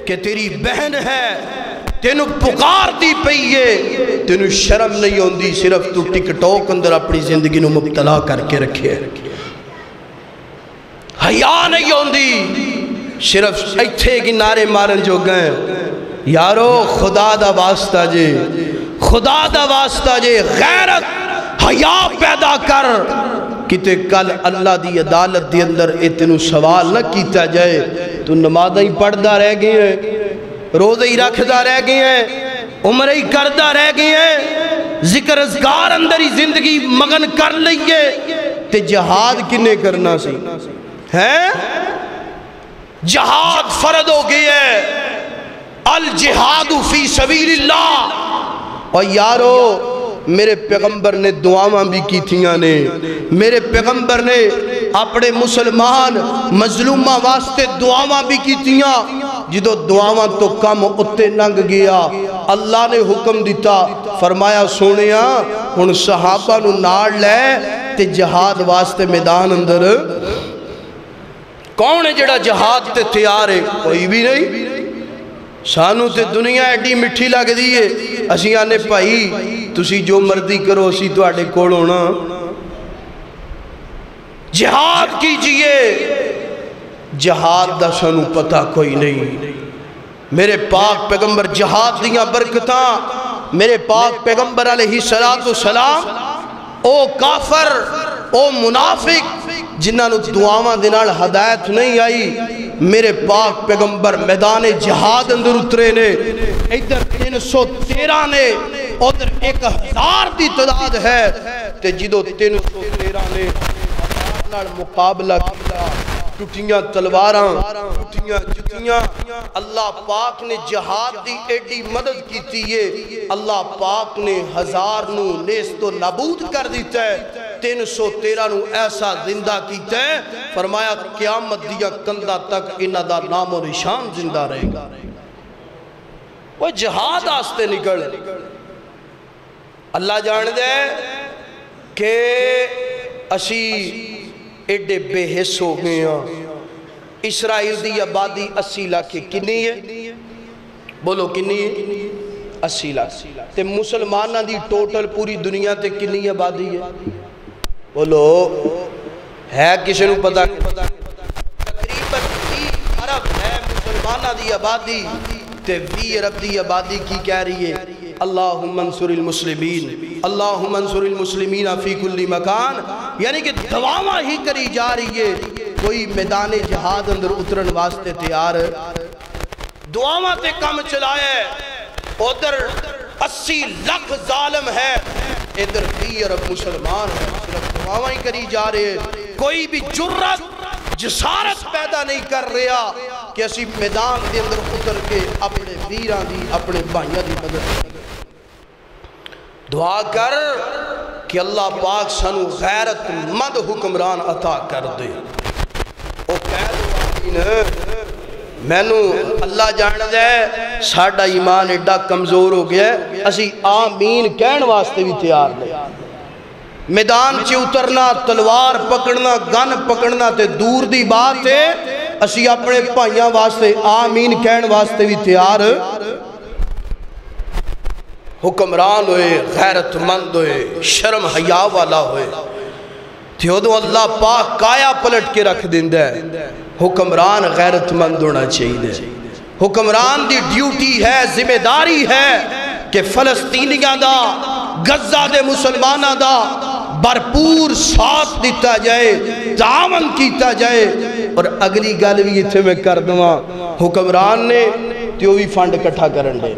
کہ تیری بہن ہے تینو پکار دی پئیے, تینو شرم نہیں ہوندی, صرف تو ٹک ٹوک اندر اپنی زندگی نو مبتلا کر کے رکھے. حیا نہیں ہوندی, صرف ایتھے کی نعرے مارن جو گئے. یارو خدا دا واسطہ جے, خدا دا واسطہ جے غیرت حیا پیدا کر کتے کل اللہ دی عدالت دی اندر اتنو سوال نہ کیتا جائے. تو نمازیں ہی پڑھدا رہ گئے ہیں, روزے ہی رکھدا رہ گئے ہیں, عمرہ ہی کردہ رہ گئے ہیں, ذکر اذکار اندر ہی زندگی مگن کر لئیے تے جہاد کنے کرنا سی ہے. جہاد فرد ہو گئی ہے, الجہاد فی سبیل اللہ. اور یارو میرے پیغمبر نے دعاواں بھی کی تھیاں نے, میرے پیغمبر نے اپنے مسلمان مظلومہ واسطے دعاواں بھی کی تھیاں. جدو دعاواں تو کم اتے ننگ گیا, اللہ نے حکم دیتا, فرمایا سونیا ان صحابہ نو ناڑ لے تے جہاد واسطے میدان اندر. کون ہے جڑا جہاد تے تیار ہے؟ کوئی بھی نہیں. سانو تے دنیا ایڈی مٹھی لگ دیئے, اسی آنے پائی تسی جو مردی کرو اسی تو آڑے کوڑ ہونا جہاد کیجئے، جہاد دا سانو پتہ کوئی نہیں۔ میرے پاک پیغمبر جہاد دیاں برکتاں، میرے پاک پیغمبر علیہ السلام او کافر او منافق جنہاں نو دعاواں دے نال ہدایت نہیں آئی، میرے پاک پیغمبر میدان جہاد اندر اترے نے، ادھر 313 نے، ادھر 1000 دی تعداد ہے، تے جدو 313 نے نال مقابلہ کیا، ٹوٹیاں تلواراں، ٹوٹیاں جتیاں، اللہ پاک نے جہاد دی ایڈی مدد کیتی ہے، اللہ پاک نے 1000 نو نیست و نابود کر دیتا ہے، 313 نو ایسا زندہ کیتا ہے، فرمایا قیامت دیا کندہ تک انہاں دا نام و نشان زندہ رہے گا۔ وہ جہاد آستے نکل، اللہ جان دے کہ اسی ایڈے بے حس ہو گئے ہیں۔ اسرائیل دی آبادی 80 لاکھ کنی ہے؟ بولو کنی ہے؟ 80 لاکھ۔ تے مسلمانہ دی ٹوٹل پوری دنیا تے کنی آبادی ہے؟ بولو ہے کسی نو پتہ؟ تقریباً 20 ارب ہے مسلمانہ دی آبادی، تے 20 ارب دی آبادی کی کہہ رہی ہے اللہم انصر المسلمین، اللہم انصر المسلمین فی کل مکان، یعنی کہ دعاواں ہی کری جا رہی ہے، کوئی میدان جہاد اندر اترن واسطے تیار دعاواں تے کم چلائے، ادھر 80 لاکھ ظالم ہے، ادھر 20 ارب مسلمان ہے، صرف دعاواں ہی کری جا رہے ہیں، کوئی بھی جرت جسارت پیدا نہیں کر رہا کہ اسی میدان دے اندر اتر کے اپنے ویراں دی اپنے بھائیاں دی مدد کریں۔ دعا کر کہ اللہ پاک سانو غیرت مند حکمران عطا کر دے۔ او کہہ دو آمین۔ میں نو اللہ جان دے ساڑھا ایمان ایڈا کمزور ہو گیا ہے، اسی آمین کہن واسطے بھی تیار نہیں۔ میدان چے اترنا، تلوار پکڑنا، گن پکڑنا تے دور دی بات ہے، اسی اپنے پائیاں واسطے آمین کہن واسطے بھی تیار حکمران ہوئے، غیرت مند ہوئے، شرم حیا والا ہوئے، تھیودو اللہ پاک کایا پلٹ کے رکھ دیندہ ہے۔ حکمران غیرت مند ہونا چاہیے، حکمران دی ڈیوٹی ہے، ذمہ داری ہے کہ فلسطینیاں دا، غزہ دے مسلمانہ دا بھرپور ساتھ دیتا جائے، تعاون کیتا جائے۔ اور اگلی گل بھی اتھے میں کر دوں، حکمران نے تیو بھی فنڈ کٹھا کرن دے،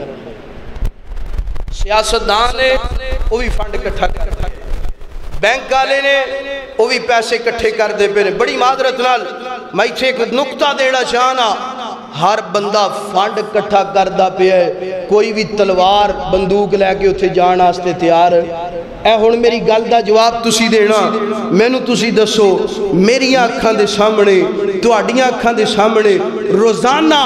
سیاستدان نے وہ بھی فنڈ کٹھا کر دے، بینک والے نے وہ بھی پیسے کٹھے کر دے پہ۔ بڑی معذرت نال میں اتھے ایک نقطہ دینا چاہنا، ہر بندہ فنڈ کٹھا کردہ پہ ہے، کوئی بھی تلوار بندوق لے کے اتھے جان آستے تیار اے۔ ہون میری گل دا جواب تسی دینا، میں نو تسی دسو میری آنکھاں دے سامنے، تو اڈیاں آنکھاں دے سامنے روزانہ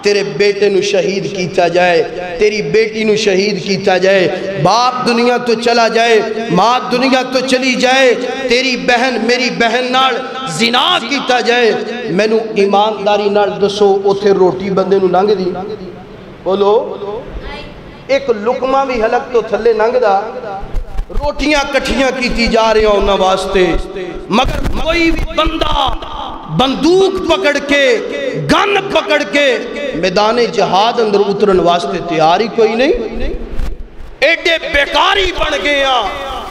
تیرے بیٹے نو شہید کیتا جائے، تیری بیٹی نو شہید کیتا جائے، باپ دنیا تو چلا جائے، ماں دنیا تو چلی جائے، تیری بہن میری بہن نال زنا کیتا جائے، میں نو ایمانداری نال دسو اتھے روٹی بندے نو ننگ دی؟ بولو ایک لقمہ بھی حلق تو تھلے ننگ دا، روٹیاں کٹھیاں کیتی جا رہے ہونا واسطے، مگر کوئی بندہ بندوق پکڑ کے گن پکڑ کے میدان جہاد اندر اترن واسطے تیاری کوئی نہیں۔ ایڈے بیکاری بن گیا،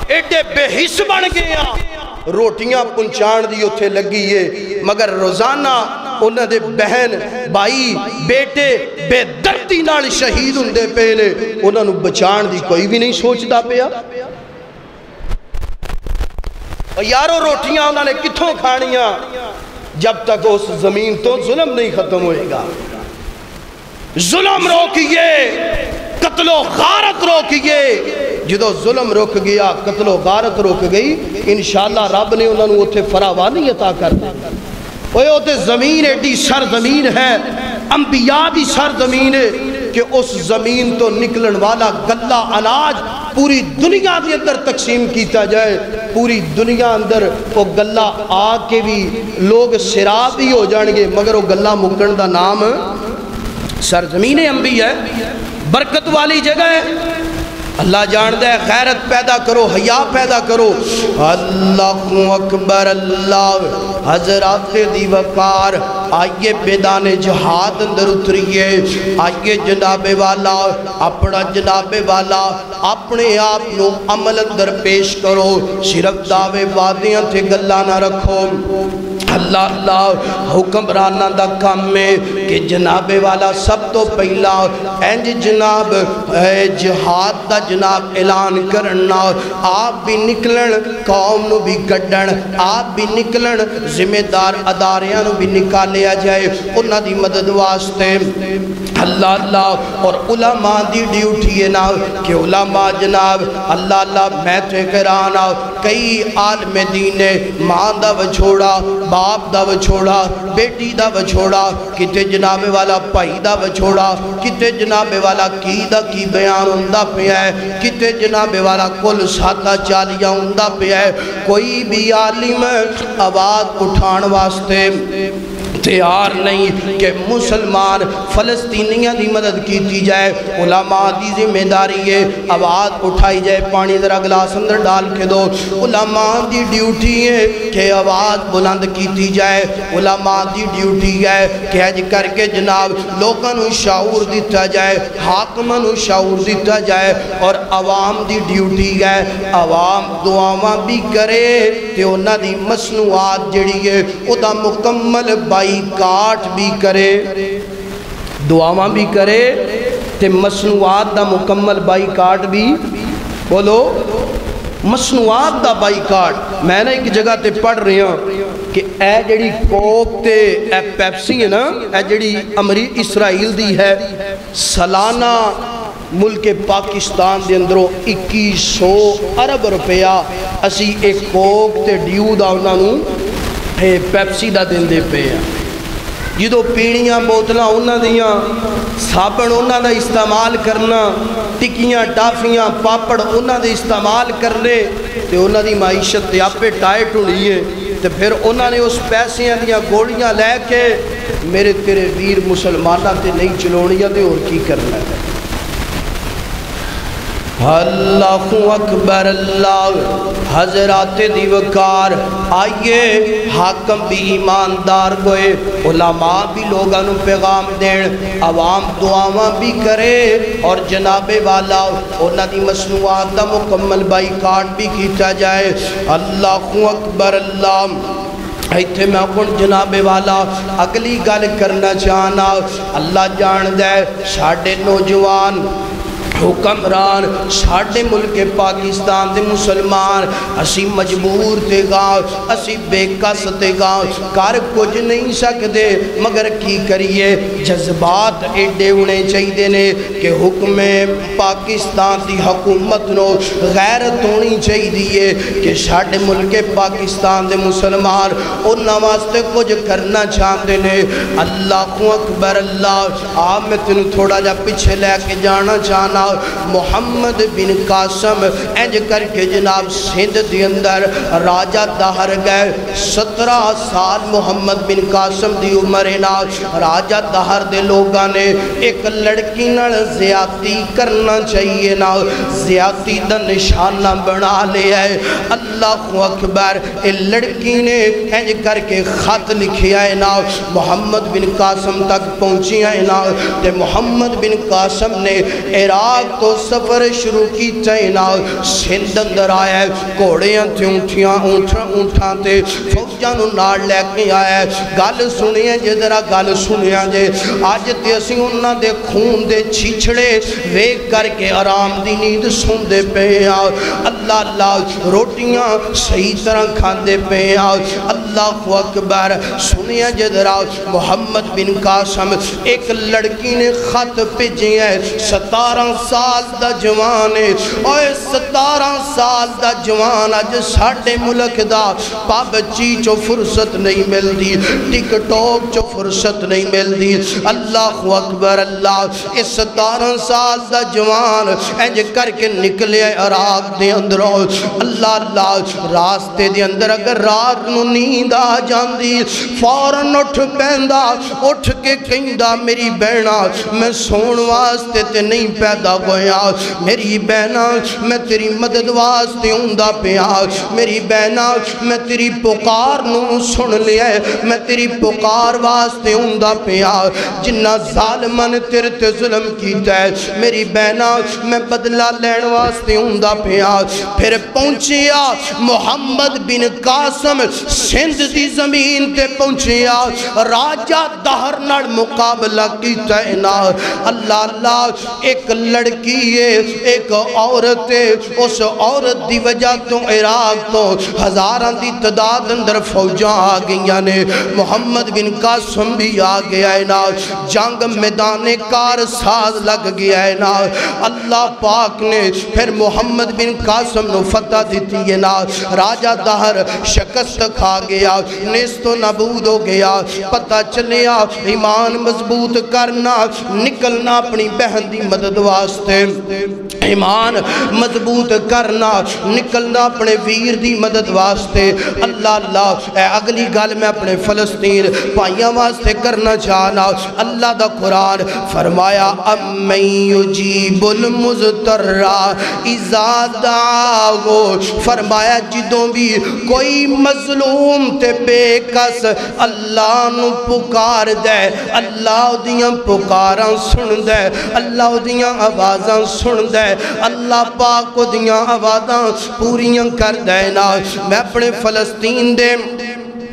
ایڈے بے حس بن گیا، روٹیاں پنچان دی اتھے لگی ہے، مگر روزانہ انہاں دے بہن بھائی بیٹے بے دردی نال شہید ہندے پہلے، انہاں نو بچان دی کوئی بھی نہیں سوچدا پیا۔ یارو روٹیاں انہاں نے کتھوں کھانیاں جب تک اس زمین تو ظلم نہیں ختم ہوئے گا۔ ظلم روکیے، قتل و غارت روکیے، جدو ظلم روک گیا، قتل و غارت روک گئی، انشاءاللہ رب نے انہوں نے اتھے فراوانی عطا کر دیں۔ اوہ اتھے زمین ایڈی سرزمین ہے، انبیاء دی سرزمین ہے کہ اس زمین تو نکلن والا گلہ اناج پوری دنیا دے اندر تقسیم کیتا جائے، پوری دنیا اندر وہ گلہ آ کے بھی لوگ سراب ہی ہو جانگے، مگر وہ گلہ مکن دا نام سرزمین انبیاء ہے، برکت والی جگہ ہے۔ اللہ جاندہ ہے غیرت پیدا کرو حیا پیدا کرو اللہ اکبر اللہ حضرات دی وقار آئیے بیدان جہاد اندر اتریے آئیے جناب والا اپنا جناب والا اپنے آپ نو عمل اندر پیش کرو صرف دعوے وعدیاں تھے گلہ نہ رکھو اللہ حکمرانہ دا کام میں کہ جناب والا سب تو پہلا اینج جناب جہاد دا جناب اعلان کرنا آپ بھی نکلن قوم نو بھی گڑن آپ بھی نکلن ذمہ دار اداریاں نو بھی نکالیا جائے انہاں دی مدد واسطے اللہ اور علماء دی ڈیوٹی ہے نا کہ علماء جناب اللہ میں تے کرانا کئی عالم دین ماں دا وچھوڑا باپ دا وچھوڑا بیٹی دا وچھوڑا کتے جناب والا پائی دا وچھوڑا کتے جناب والا کی دا کی بیان ہوندہ پہ ہے کتے جناب والا کل ساتھا چالیاں ہوندہ پہ ہے کوئی بھی عالم آواز اٹھان واسطے تیار نہیں کہ مسلمان فلسطینیاں دی مدد کی جائے علماء دی ذمہ داری ہے آواز اٹھائی جائے پانی ذرا گلاس اندر ڈال کے دو علماء دی ڈیوٹی ہے کہ آواز بلند کی جائے علماء دی ڈیوٹی ہے کہ اج کر کے جناب لوگوں نو شعور دیتا جائے حاکموں نو شعور دیتا جائے اور عوام دی ڈیوٹی ہے عوام دعاواں بھی کرے تے انہاں دی مصنوعات جڑی ہے او دا مکمل بائی کاٹ بھی کرے دعاواں بھی کرے تے مصنوعات دا مکمل بائی کاٹ بھی بولو مصنوعات دا بائی کاٹ میں نے ایک جگہ تے پڑھ رہی ہوں کہ اے جڑی کوک تے اے پیپسی ہے نا اے جڑی اسرائیل دی ہے سالانہ ملک پاکستان دے اندروں 2100 ارب روپیہ اسی ایک کوک تے ڈیو دا انہاں نو پیپسی دا دن دے پے ہیں جدو پیڑیاں بوتلاں انہاں دیاں صابن انہاں دا استعمال کرنا ٹکیاں ٹافیاں پاپڑ انہاں دے استعمال کرنے تے انہاں دی معیشت تے آپے ٹائٹ ہونی ہے تے پھر انہاں نے اس پیسیاں دیاں گوڑیاں لے کے میرے تیرے ویر مسلمانہ تے نہیں چلونیاں تے اور کی کرنا ہے اللہ اکبر اللہ حضرات دیوکار آئیے حاکم بھی ایماندار گوئے علماء بھی لوگاں پیغام دین عوام دعاواں بھی کرے اور جناب والا انہاں دی مصنوعات دا مکمل بائی کاٹ بھی کیتا جائے اللہ اکبر اللہ ایتھے میں اپن جناب والا اگلی گل کرنا چاہنا اللہ جان دے ساڑھے نوجوان حکمران ساڑھے ملک پاکستان دے مسلمان اسی مجبور تے گا اسی بے کس تے گا کار کچھ نہیں سکتے مگر کی کریے جذبات ایڈے ہونے چاہی دینے کہ حکم پاکستان دی حکومت نو غیرت ہونی چاہی دیئے کہ ساڑھے ملک پاکستان دے مسلمان انہاں واسطے کچھ کرنا چاہتے نے اللہ اکبر اللہ آپ میں تنو تھوڑا جا پچھے لے کے جانا چاہنا محمد بن قاسم اینج کر کے جناب سندھ دی اندر راجہ دہر گئے 17 سال محمد بن قاسم دی عمرنا راجہ دہر دے لوگاں نے ایک لڑکی نال زیادتی کرنا چاہیے نا زیادتی دا نشانہ بنا لے ہے اللہ اکبر لڑکی نے اینج کر کے خط لکھی آئے نا محمد بن قاسم تک پہنچی آئے نا تے محمد بن قاسم نے عراق تو سفر شروع کی چاہینا سندھ اندر آیا ہے گھوڑیاں تھے اونٹھاں تے فوجانو نار لے کے آیا ہے گل سنیے جے ذرا گل سنیا جے آج تے اسی انہاں دے خون دے چھچڑے ویک کر کے آرام دی نیند سن دے پہ اللہ اللہ روٹیاں صحیح طرح کھان دے پہ اللہ اکبر سنیا جے ذرا محمد بن قاسم ایک لڑکی نے خط بھیجی ہے 17 سال دا جوان ہے اوہ 17 سال دا جوان اج ساڑھے ملک دا پابچی چو فرصت نہیں مل دی ٹک ٹوک چو فرصت نہیں مل دی اللہ اکبر اللہ اس 17 سال دا جوان اینج کر کے نکلے عراق دے اندر ادھرو اللہ اللہ راستے دے اندر اگر رات نو نیند آ جاندی فوراً اٹھ پیندا اٹھ کے کہندا میری بہنا میں سون واسطے تے نہیں پیدا ہویا میری بہنا میں تیری مدد واسطے ہوندا پیا میری بہنا میں تیری پکار نو سن لیا میں تیری پکار واسطے ہوندا پیا جنہ ظالمہ نے تیرے تے ظلم کیتا ہے میری بہنا میں بدلہ لین واسطے ہوندا پیا پھر پہنچیا محمد بن قاسم سندھ دی زمین تے پہنچیا راجہ دہر نڑ مقابلہ کیتا ہے نا اللہ اللہ ایک لڑکی ہے ایک عورت ہے اس عورت دی وجہ تو عراق تو ہزاران دی تعداد اندر فوجاں آ گئیاں نے محمد بن قاسم بھی آ گیا ہے نا جنگ میدان کار ساز لگ گیا ہے نا اللہ پاک نے پھر محمد بن قاسم نو فتح دیتی ہے نا راجہ دہر شکست کھا گیا نیست و نابود ہو گیا پتہ چلیا ایمان مضبوط کرنا نکلنا اپنی بہن دی مدد واسطے ایمان مضبوط کرنا نکلنا اپنے ویر دی مدد واسطے اللہ اللہ اگلی گل میں اپنے فلسطین پائیاں واسطے کرنا چاہنا اللہ دا قرآن فرمایا امن یجیب المضطر اذا دعاہو فرمایا جدوں بھی کوئی مظلوم تے بے کس اللہ نو پکار دے اللہ دیاں پکاراں سن دے اللہ دیاں آوازاں سن دے اللہ پاک کو دیاں آوازاں پوریاں کر دے نا میں اپنے فلسطین دے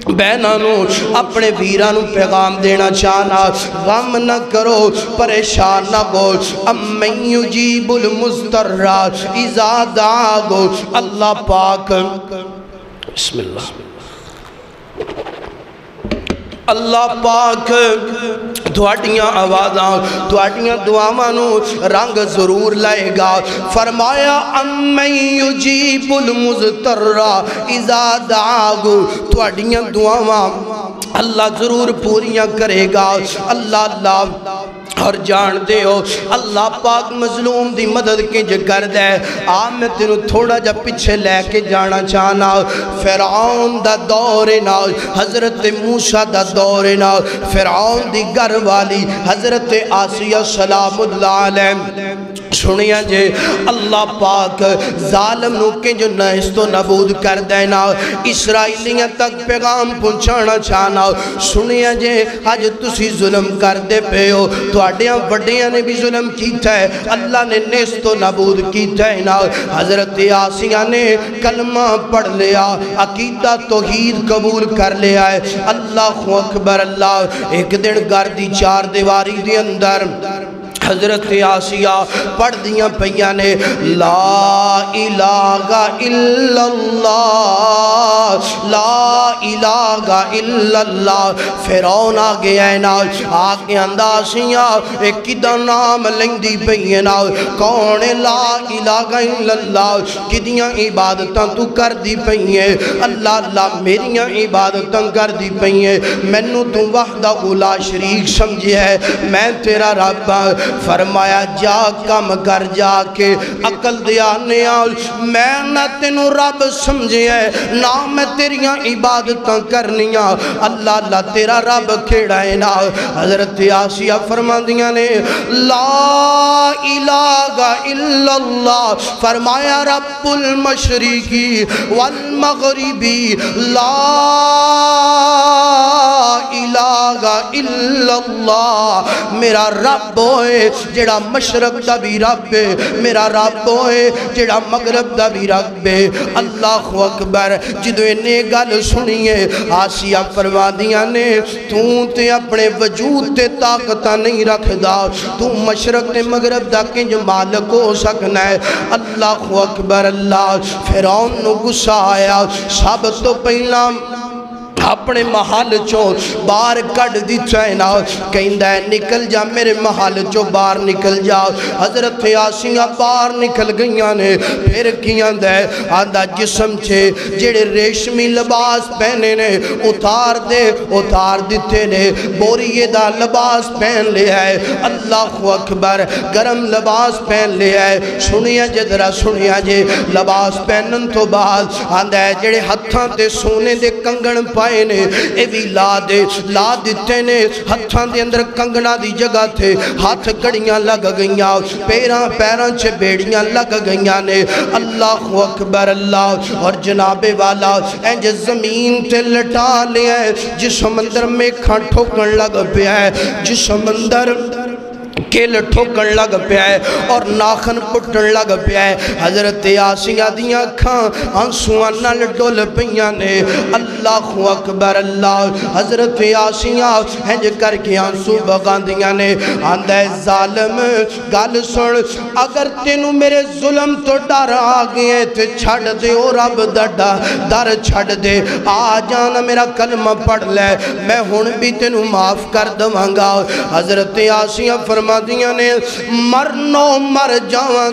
بہنانو اپنے ویرانو پیغام دینا چاہنا غم نہ کرو پریشان نہ ہو امن یجیب المضطر اذا دعاہو اللہ پاک بسم اللہ اللہ پاک تھوڑیاں آوازاں تھوڑیاں دعاوانو رنگ ضرور لائے گا فرمایا امن یجیب المضطر اذا دعاہو تھوڑیاں دعاواں اللہ ضرور پوریاں کرے گا اللہ اللہ اور جان دے ہو اللہ پاک مظلوم دی مدد کے کر دے میں تینوں تھوڑا جا پچھے لے کے جانا چاہنا فرعون دا دورنا حضرت موسیٰ دا دورنا فرعون دی گھر والی حضرت آسیہ سلام اللہ علیہ سنیا جے اللہ پاک ظالم نو کے جو نیست و نبود کر دینا اسرائیلیاں تک پیغام پہنچانا چاہنا سنیا جے آج تسی ظلم کر دے پہ ہو تو آڈیاں وڈیاں نے بھی ظلم کیتا ہے اللہ نے نیست و نبود کیتا ہے نا حضرت آسیہ نے کلمہ پڑھ لیا عقیدہ توحید قبول کر لیا ہے اللہ اکبر اللہ ایک دن گردی چار دیواری دی اندر حضرت آسیہ پڑھ دیاں پہیاں نے لا الہ الا اللہ لا الہ الا اللہ فرعون آگے ہے نا آگے انداسیاں ایک کدہ نام لندی پہیاں نا کون لا الہ الا اللہ کدیاں عبادتاں تو کر دی پہیاں اللہ اللہ میریاں عبادتاں کر دی پہیاں مینو تو وحدہ لا شریک سمجھے ہے میں تیرا رب فرمایا جا کم کر جا کے عقل دیا نیال میں نہ تینو رب سمجھے نہ میں تیریاں عبادتاں کرنیاں اللہ اللہ تیرا رب کھیڑا ہے نا حضرت آسیہ فرما دیا نے لا الہ الا اللہ فرمایا رب المشرقی والمغربی لا الہ الا اللہ میرا رب ہوئے جڑا مشرق دا بھی رب ہے میرا رب ہوئے جڑا مغرب دا بھی رب ہے اللہ اکبر جدو انہیں گل سنیے آسیہ فرمادیاں نے تو تے اپنے وجود تے طاقتہ نہیں رکھ دا تو مشرق تے مغرب دا کنج مالک ہو سکنا ہے اللہ اکبر اللہ فرعون نو غصہ آیا سب تو پہلا اپنے محل چوں باہر کڑ دی چائنا کہندہ ہے نکل جا میرے محل چوں باہر نکل جا حضرت آسیہ باہر نکل گئیاں نے پھر کیاں دے آندہ جسم چھے جڑے ریشمی لباس پہنے نے اتار دیتے نے بوریے دا لباس پہن لے ہے اللہ اکبر گرم لباس پہن لے ہے سنیا جدرہ سنیا جے لباس پہنن تو بعد آندہ ہے جڑے ہتھاں تے سونے دے کنگن پائے نے اے بھی لا دیتے نے ہتھاں دے اندر کنگنا دی جگہ تھے ہاتھ کڑیاں لگ گئیاں پیران چھے بیڑیاں لگ گئیاں نے اللہ اکبر اللہ اور جناب والا اینج زمین تے لٹا لے ہے جس سمندر میں کھان ٹھوکن لگ پیا ہے جس سمندر کیل ٹھوکن لگ پیا ہے اور ناخن پٹن لگ پیا ہے حضرت آسیہ دیاں کھان آنسوان نال ڈول پیاں نے اللہ اکبر اللہ حضرت آسیہ ہنج کر کے آنسو بغان دیاں نے آندہ ہے ظالم گال سن اگر تینوں میرے ظلم تو ڈر آگئے تے چھڑ دے اور اب در چھڑ دے آ جانا میرا کلمہ پڑھ لے میں ہون بھی تینوں معاف کر دوانگا حضرت آسیہ فرما دیاں نے مرنو مر جاواں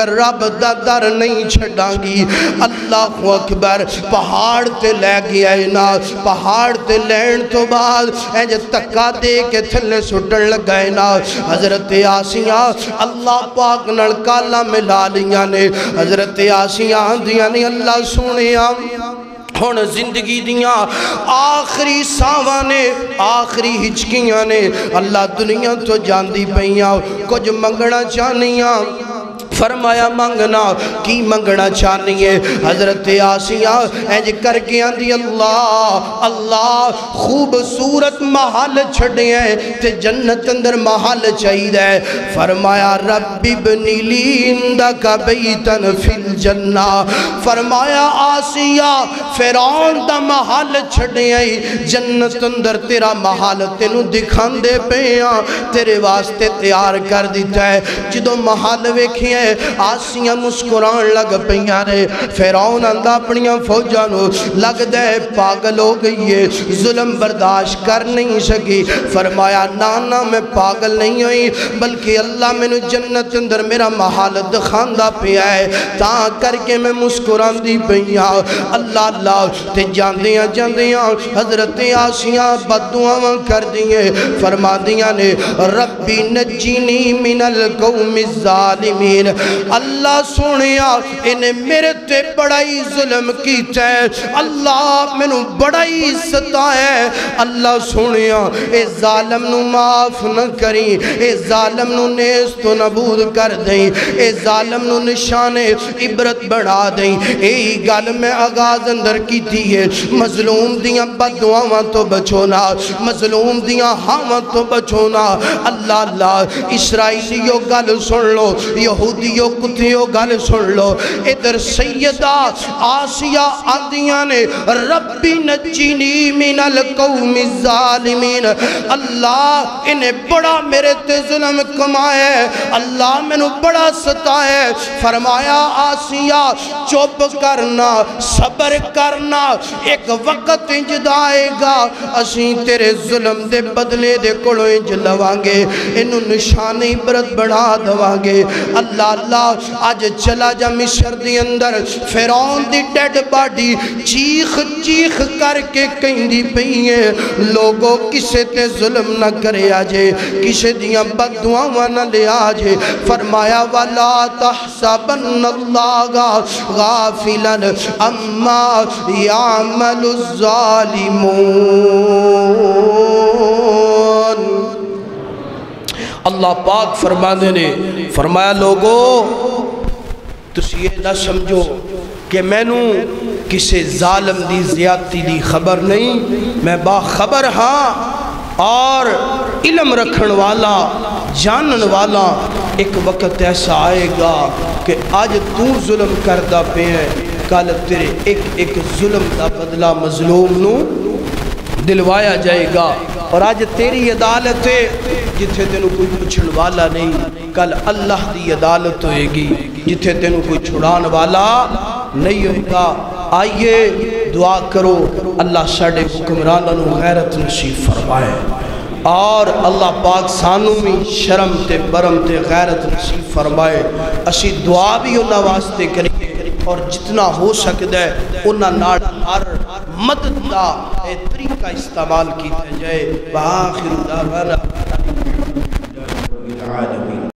رب دا در نہیں چھڑاں گی اللہ اکبر پہاڑ تے لے گیا نا پہاڑ تے لین تو بعد اینج تکا دے کے تھلے سٹن لگائے نا حضرت آسیہ اللہ پاک نڑکالا ملا لیاں نے حضرت آسیہ دیاں نے اللہ سنیا ہون زندگی دیاں آخری ساوانے آخری ہچکیاں نے اللہ دنیا تو جان دی پہیاں کچھ منگنا چاہنیاں فرمایا منگنا کی منگنا چاہنی ہے حضرت آسیہ اینج کر کے آندی اللہ خوبصورت محل چھڑے ہیں تے جنت اندر محل چاہید ہے فرمایا رب ابنی لی اندک بیتن فی الجنہ فرمایا آسیہ فیرون دا محل چھڑے ہیں جنت اندر تیرا محل تینوں دکھان دے پیاں تیرے واسطے تیار کر دیتا ہے جدو محل ویکھی ہے آسیاں مسکران لگ پہیاں رہے فیرون اندہ اپنیاں فوجانو لگ دے پاگل ہو گئی ہے ظلم برداشت کر نہیں سکی فرمایا نانا میں پاگل نہیں ہوئی بلکہ اللہ میں نے جنت اندر میرا محال دخاندہ پیا ہے تاں کر کے میں مسکران دی پہیاں اللہ تے جاندیاں حضرت آسیاں بددعاواں کر دیئے فرما دیاں نے ربی نجینی من القوم الظالمین اللہ سنیا انہیں میرے تے بڑائی ظلم کیتا ہے اللہ میں نو بڑائی ستا ہے اللہ سنیا اے ظالم نو معاف نہ کریں اے ظالم نو نیست و نبود کر دیں اے ظالم نو نشان عبرت بڑھا دیں اے گل میں آغاز اندر کی دیئے مظلوم دیاں بددعاواں تو بچونا مظلوم دیاں ہاواں تو بچونا اللہ اسرائیلیوں گل سن لو یہودیوں کتھیوں گل سن لو ادھر سیدہ آسیہ آدیاں نے ربی نجینی من القوم الظالمین اللہ انہیں بڑا میرے تے ظلم کمائے اللہ میں نو بڑا ستائے فرمایا آسیہ چوپ کرنا صبر کرنا ایک وقت انجد آئے گا اسیں تیرے ظلم دے بدلے دے کڑو انج لوانگے انہوں نشان عبرت بڑھا دوانگے اللہ آج چلا جا مصر دی اندر فیرون دی ڈیڈ باڈی چیخ کر کے کہیں دی پہیے لوگوں کسے تے ظلم نہ کرے آجے کسے دیاں بددعاواں نہ لے آجے فرمایا وَلَا تَحْسَبَنَّ اللَّهَ غَافِلًا عَمَّا يَعْمَلُ الظَّالِمُونَ اللہ پاک فرمانے نے فرمایا لوگو تسی یہ نہ سمجھو کہ میں نو کسے ظالم دی زیادتی دی خبر نہیں میں باخبر ہاں اور علم رکھن والا جانن والا ایک وقت ایسا آئے گا کہ آج تو ظلم کردہ پہ ہے کل تیرے ایک ظلم دا بدلہ مظلوم نو دلوایا جائے گا اور آج تیری عدالت ہے جتھے تینوں کوئی پچھڑ والا نہیں کل اللہ دی عدالت ہوئے گی جتھے تینوں کوئی چھڑان والا نہیں ہوئے گا آئیے دعا کرو اللہ ساڑے حکمرانوں غیرت نصیب فرمائے اور اللہ پاک سانو بھی شرم تے برم تے غیرت نصیب فرمائے اسی دعا بھی انہاں واسطے کریں اور جتنا ہو سکتا ہے انہاں ناڑ ہر مدد دا طریقہ استعمال کیتا جائے وآخر دعوانا الحمدللہ رب العالمین.